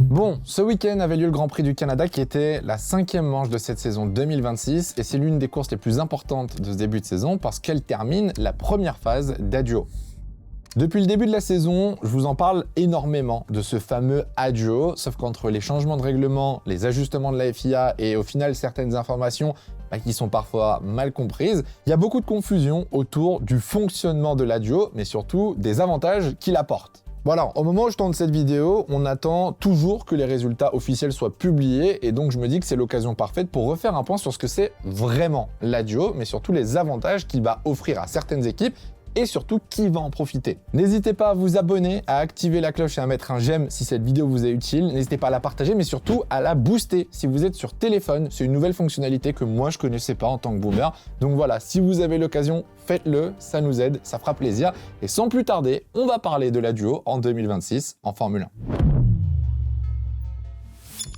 Bon, ce week-end avait lieu le Grand Prix du Canada qui était la 5e manche de cette saison 2026 et c'est l'une des courses les plus importantes de ce début de saison parce qu'elle termine la première phase d'Adjo. Depuis le début de la saison, je vous en parle énormément de ce fameux Adjo, sauf qu'entre les changements de règlement, les ajustements de la FIA et au final certaines informations qui sont parfois mal comprises, il y a beaucoup de confusion autour du fonctionnement de l'Adjo, mais surtout des avantages qu'il apporte. Voilà, au moment où je tourne cette vidéo, on attend toujours que les résultats officiels soient publiés et donc je me dis que c'est l'occasion parfaite pour refaire un point sur ce que c'est vraiment l'Adjo, mais surtout les avantages qu'il va offrir à certaines équipes et surtout qui va en profiter. N'hésitez pas à vous abonner, à activer la cloche et à mettre un j'aime si cette vidéo vous est utile. N'hésitez pas à la partager, mais surtout à la booster si vous êtes sur téléphone. C'est une nouvelle fonctionnalité que moi je connaissais pas en tant que boomer. Donc voilà, si vous avez l'occasion, faites-le, ça nous aide, ça fera plaisir. Et sans plus tarder, on va parler de l'Adjo en 2026 en Formule 1.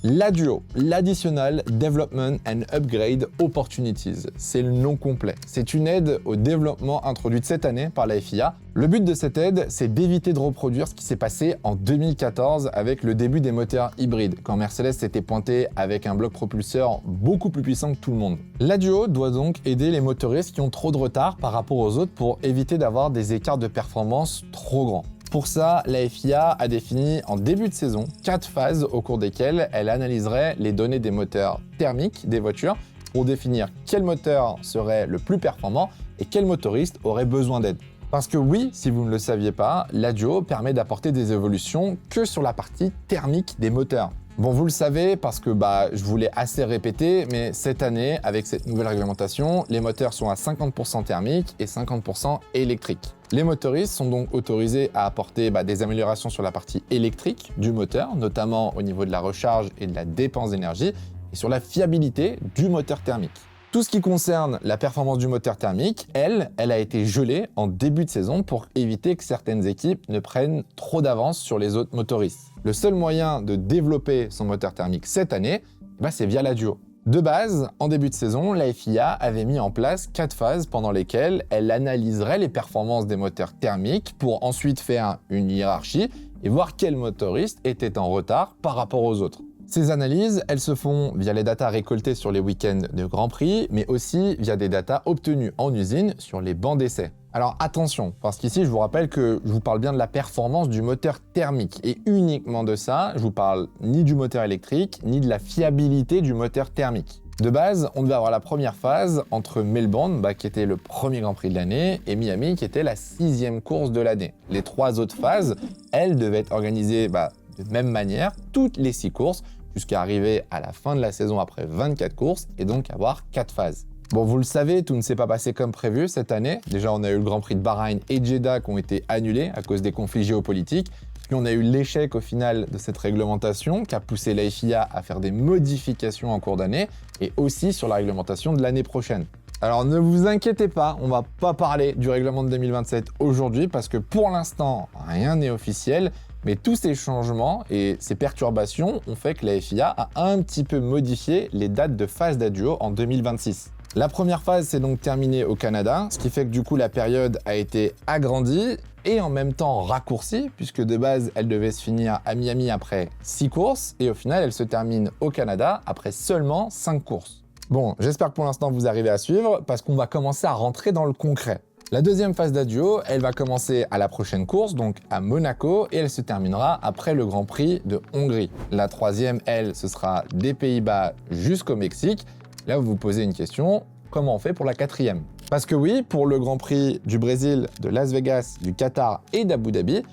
L'Adjo, l'Additional Development and Upgrade Opportunities, c'est le nom complet. C'est une aide au développement introduite cette année par la FIA. Le but de cette aide, c'est d'éviter de reproduire ce qui s'est passé en 2014 avec le début des moteurs hybrides, quand Mercedes s'était pointé avec un bloc propulseur beaucoup plus puissant que tout le monde. L'Adjo doit donc aider les motoristes qui ont trop de retard par rapport aux autres pour éviter d'avoir des écarts de performance trop grands. Pour ça, la FIA a défini en début de saison 4 phases au cours desquelles elle analyserait les données des moteurs thermiques des voitures pour définir quel moteur serait le plus performant et quel motoriste aurait besoin d'aide. Parce que oui, si vous ne le saviez pas, l'Adjo permet d'apporter des évolutions que sur la partie thermique des moteurs. Bon, vous le savez parce que je vous l'ai assez répété, mais cette année, avec cette nouvelle réglementation, les moteurs sont à 50% thermiques et 50% électriques. Les motoristes sont donc autorisés à apporter des améliorations sur la partie électrique du moteur, notamment au niveau de la recharge et de la dépense d'énergie, et sur la fiabilité du moteur thermique. Tout ce qui concerne la performance du moteur thermique, elle a été gelée en début de saison pour éviter que certaines équipes ne prennent trop d'avance sur les autres motoristes. Le seul moyen de développer son moteur thermique cette année, c'est via l'Adjo. De base, en début de saison, la FIA avait mis en place 4 phases pendant lesquelles elle analyserait les performances des moteurs thermiques pour ensuite faire une hiérarchie et voir quel motoriste était en retard par rapport aux autres. Ces analyses, elles se font via les datas récoltées sur les week-ends de Grand Prix, mais aussi via des datas obtenues en usine sur les bancs d'essai. Alors attention, parce qu'ici, je vous rappelle que je vous parle bien de la performance du moteur thermique, et uniquement de ça, je vous parle ni du moteur électrique, ni de la fiabilité du moteur thermique. De base, on devait avoir la première phase entre Melbourne, qui était le premier Grand Prix de l'année, et Miami, qui était la 6e course de l'année. Les 3 autres phases, elles devaient être organisées de même manière, toutes les 6 courses, jusqu'à arriver à la fin de la saison après 24 courses et donc avoir 4 phases. Bon, vous le savez, tout ne s'est pas passé comme prévu cette année. Déjà, on a eu le Grand Prix de Bahreïn et Jeddah qui ont été annulés à cause des conflits géopolitiques. Puis on a eu l'échec au final de cette réglementation qui a poussé la FIA à faire des modifications en cours d'année et aussi sur la réglementation de l'année prochaine. Alors ne vous inquiétez pas, on va pas parler du règlement de 2027 aujourd'hui parce que pour l'instant, rien n'est officiel. Mais tous ces changements et ces perturbations ont fait que la FIA a un petit peu modifié les dates de phase d'Adjo en 2026. La première phase s'est donc terminée au Canada, ce qui fait que du coup la période a été agrandie et en même temps raccourcie, puisque de base elle devait se finir à Miami après 6 courses et au final elle se termine au Canada après seulement 5 courses. Bon, j'espère que pour l'instant vous arrivez à suivre parce qu'on va commencer à rentrer dans le concret. La deuxième phase d'Adjo, elle va commencer à la prochaine course, donc à Monaco, et elle se terminera après le Grand Prix de Hongrie. La troisième, elle, ce sera des Pays-Bas jusqu'au Mexique. Là, vous vous posez une question, comment on fait pour la 4e? Parce que oui, pour le Grand Prix du Brésil, de Las Vegas, du Qatar et d'Abu Dhabi,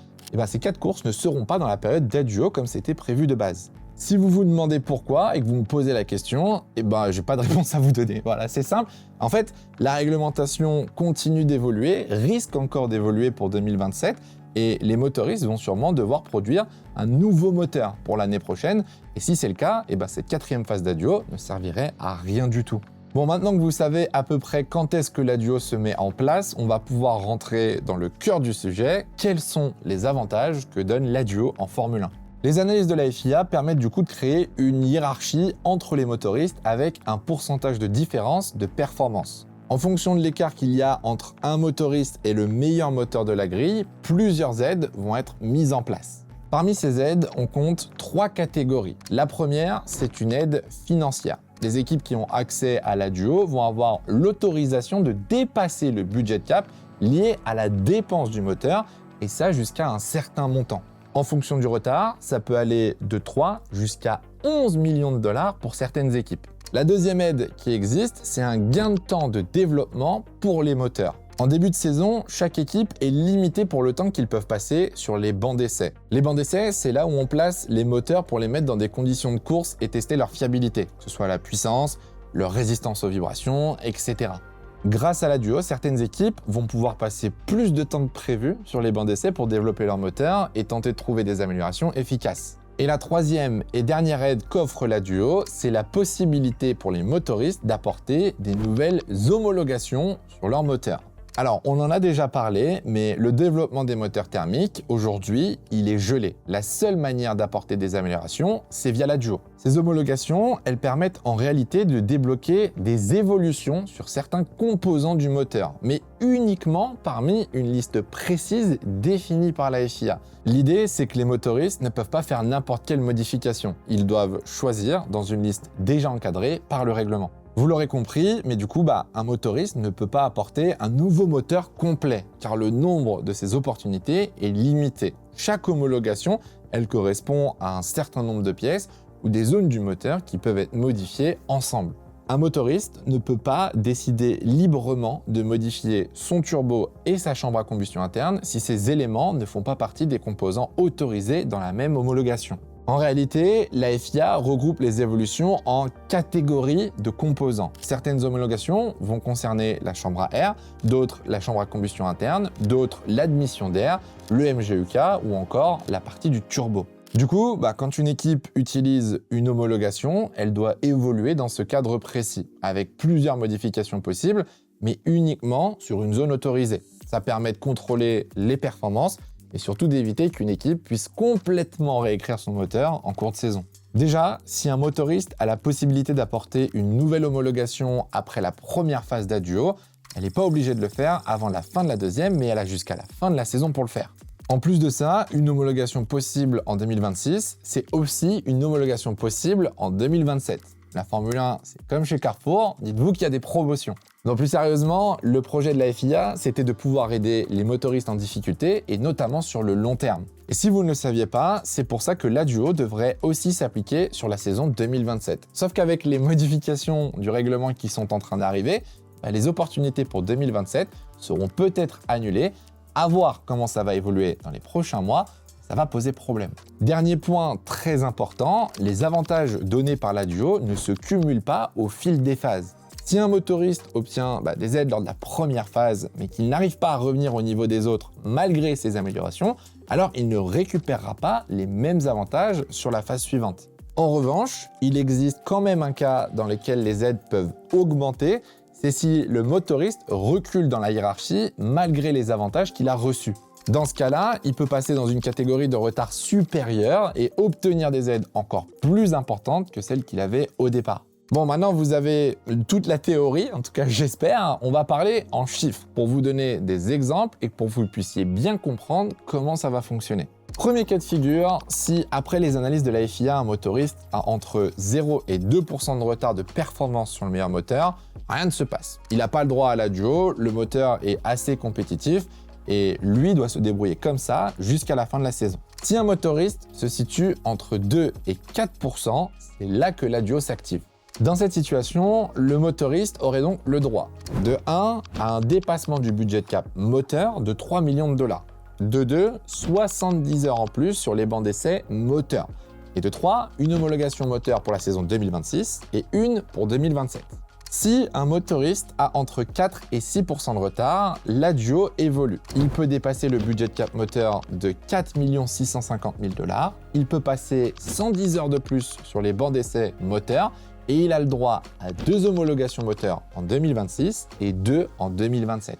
ces 4 courses ne seront pas dans la période d'Adjo comme c'était prévu de base. Si vous vous demandez pourquoi et que vous me posez la question, j'ai pas de réponse à vous donner. Voilà, c'est simple. En fait, la réglementation continue d'évoluer, risque encore d'évoluer pour 2027 et les motoristes vont sûrement devoir produire un nouveau moteur pour l'année prochaine. Et si c'est le cas, cette 4e phase d'Adjo ne servirait à rien du tout. Bon, maintenant que vous savez à peu près quand est-ce que l'Adjo se met en place, on va pouvoir rentrer dans le cœur du sujet. Quels sont les avantages que donne l'Adjo en Formule 1 ? Les analyses de la FIA permettent du coup de créer une hiérarchie entre les motoristes avec un pourcentage de différence de performance. En fonction de l'écart qu'il y a entre un motoriste et le meilleur moteur de la grille, plusieurs aides vont être mises en place. Parmi ces aides, on compte 3 catégories. La première, c'est une aide financière. Les équipes qui ont accès à la Duo vont avoir l'autorisation de dépasser le budget cap lié à la dépense du moteur, et ça jusqu'à un certain montant. En fonction du retard, ça peut aller de 3 jusqu'à 11 millions de dollars pour certaines équipes. La deuxième aide qui existe, c'est un gain de temps de développement pour les moteurs. En début de saison, chaque équipe est limitée pour le temps qu'ils peuvent passer sur les bancs d'essai. Les bancs d'essai, c'est là où on place les moteurs pour les mettre dans des conditions de course et tester leur fiabilité, que ce soit la puissance, leur résistance aux vibrations, etc. Grâce à la Duo, certaines équipes vont pouvoir passer plus de temps que prévu sur les bancs d'essai pour développer leur moteur et tenter de trouver des améliorations efficaces. Et la troisième et dernière aide qu'offre la Duo, c'est la possibilité pour les motoristes d'apporter des nouvelles homologations sur leur moteur. Alors, on en a déjà parlé, mais le développement des moteurs thermiques, aujourd'hui, il est gelé. La seule manière d'apporter des améliorations, c'est via la Duo. Ces homologations, elles permettent en réalité de débloquer des évolutions sur certains composants du moteur, mais uniquement parmi une liste précise définie par la FIA. L'idée, c'est que les motoristes ne peuvent pas faire n'importe quelle modification. Ils doivent choisir dans une liste déjà encadrée par le règlement. Vous l'aurez compris, mais du coup, un motoriste ne peut pas apporter un nouveau moteur complet, car le nombre de ces opportunités est limité. Chaque homologation, elle correspond à un certain nombre de pièces ou des zones du moteur qui peuvent être modifiées ensemble. Un motoriste ne peut pas décider librement de modifier son turbo et sa chambre à combustion interne si ces éléments ne font pas partie des composants autorisés dans la même homologation. En réalité, la FIA regroupe les évolutions en catégories de composants. Certaines homologations vont concerner la chambre à air, d'autres la chambre à combustion interne, d'autres l'admission d'air, le MGUK ou encore la partie du turbo. Du coup, quand une équipe utilise une homologation, elle doit évoluer dans ce cadre précis, avec plusieurs modifications possibles, mais uniquement sur une zone autorisée. Ça permet de contrôler les performances et surtout d'éviter qu'une équipe puisse complètement réécrire son moteur en cours de saison. Déjà, si un motoriste a la possibilité d'apporter une nouvelle homologation après la première phase d'Aduo, elle n'est pas obligée de le faire avant la fin de la deuxième, mais elle a jusqu'à la fin de la saison pour le faire. En plus de ça, une homologation possible en 2026, c'est aussi une homologation possible en 2027. La Formule 1, c'est comme chez Carrefour, dites-vous qu'il y a des promotions. Donc plus sérieusement, le projet de la FIA, c'était de pouvoir aider les motoristes en difficulté et notamment sur le long terme. Et si vous ne le saviez pas, c'est pour ça que la Duo devrait aussi s'appliquer sur la saison 2027. Sauf qu'avec les modifications du règlement qui sont en train d'arriver, les opportunités pour 2027 seront peut-être annulées. À voir comment ça va évoluer dans les prochains mois, ça va poser problème. Dernier point très important, les avantages donnés par la Duo ne se cumulent pas au fil des phases. Si un motoriste obtient des aides lors de la première phase, mais qu'il n'arrive pas à revenir au niveau des autres malgré ses améliorations, alors il ne récupérera pas les mêmes avantages sur la phase suivante. En revanche, il existe quand même un cas dans lequel les aides peuvent augmenter, c'est si le motoriste recule dans la hiérarchie malgré les avantages qu'il a reçus. Dans ce cas-là, il peut passer dans une catégorie de retard supérieure et obtenir des aides encore plus importantes que celles qu'il avait au départ. Bon, maintenant vous avez toute la théorie, en tout cas j'espère. On va parler en chiffres pour vous donner des exemples et pour que vous puissiez bien comprendre comment ça va fonctionner. Premier cas de figure, si après les analyses de la FIA, un motoriste a entre 0 et 2% de retard de performance sur le meilleur moteur, rien ne se passe. Il n'a pas le droit à la Duo, le moteur est assez compétitif et lui doit se débrouiller comme ça jusqu'à la fin de la saison. Si un motoriste se situe entre 2 et 4%, c'est là que la Duo s'active. Dans cette situation, le motoriste aurait donc le droit de 1 à un dépassement du budget cap moteur de 3 millions de dollars. De 2, 70 heures en plus sur les bancs d'essai moteur. Et de 3, une homologation moteur pour la saison 2026 et une pour 2027. Si un motoriste a entre 4 et 6% de retard, la Duo évolue. Il peut dépasser le budget cap moteur de 4 650 000 $. Il peut passer 110 heures de plus sur les bancs d'essai moteur et il a le droit à 2 homologations moteur en 2026 et 2 en 2027.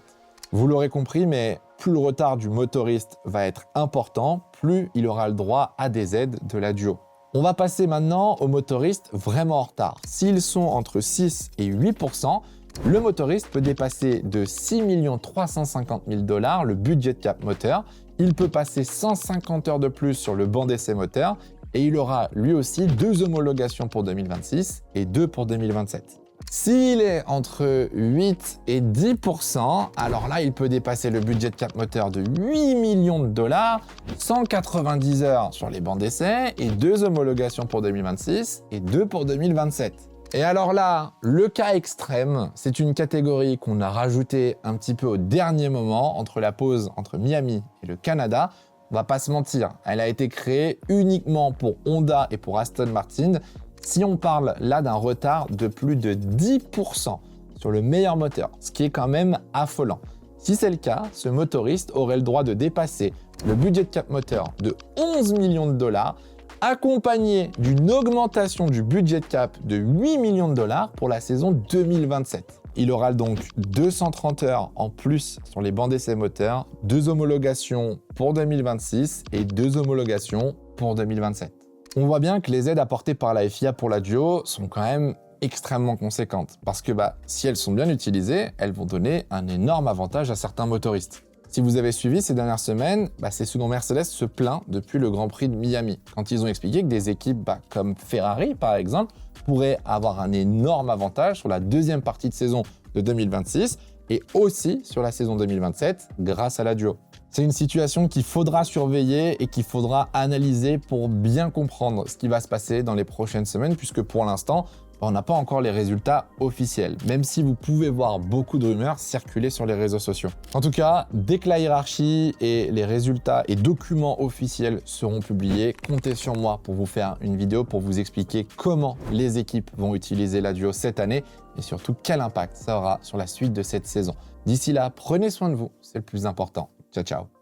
Vous l'aurez compris, mais plus le retard du motoriste va être important, plus il aura le droit à des aides de la Duo. On va passer maintenant aux motoristes vraiment en retard. S'ils sont entre 6 et 8%, le motoriste peut dépasser de 6 350 000 $ le budget cap moteur Il peut passer 150 heures de plus sur le banc d'essai moteur et il aura lui aussi 2 homologations pour 2026 et 2 pour 2027. S'il est entre 8 et 10%, alors là, il peut dépasser le budget de cap moteur de 8 millions de dollars, 190 heures sur les bancs d'essai et 2 homologations pour 2026 et 2 pour 2027. Et alors là, le cas extrême, c'est une catégorie qu'on a rajoutée un petit peu au dernier moment, entre la pause entre Miami et le Canada. On va pas se mentir, elle a été créée uniquement pour Honda et pour Aston Martin. Si on parle là d'un retard de plus de 10% sur le meilleur moteur, ce qui est quand même affolant. Si c'est le cas, ce motoriste aurait le droit de dépasser le budget de cap moteur de 11 millions de dollars, accompagné d'une augmentation du budget de cap de 8 millions de dollars pour la saison 2027. Il aura donc 230 heures en plus sur les bancs d'essai moteurs, 2 homologations pour 2026 et 2 homologations pour 2027. On voit bien que les aides apportées par la FIA pour la duo sont quand même extrêmement conséquentes parce que si elles sont bien utilisées, elles vont donner un énorme avantage à certains motoristes. Si vous avez suivi ces dernières semaines, c'est ce dont Mercedes se plaint depuis le Grand Prix de Miami, quand ils ont expliqué que des équipes comme Ferrari par exemple pourraient avoir un énorme avantage sur la deuxième partie de saison de 2026 et aussi sur la saison 2027 grâce à la duo. C'est une situation qu'il faudra surveiller et qu'il faudra analyser pour bien comprendre ce qui va se passer dans les prochaines semaines, puisque pour l'instant, on n'a pas encore les résultats officiels, même si vous pouvez voir beaucoup de rumeurs circuler sur les réseaux sociaux. En tout cas, dès que la hiérarchie et les résultats et documents officiels seront publiés, comptez sur moi pour vous faire une vidéo pour vous expliquer comment les équipes vont utiliser la duo cette année et surtout quel impact ça aura sur la suite de cette saison. D'ici là, prenez soin de vous, c'est le plus important. Ciao, ciao.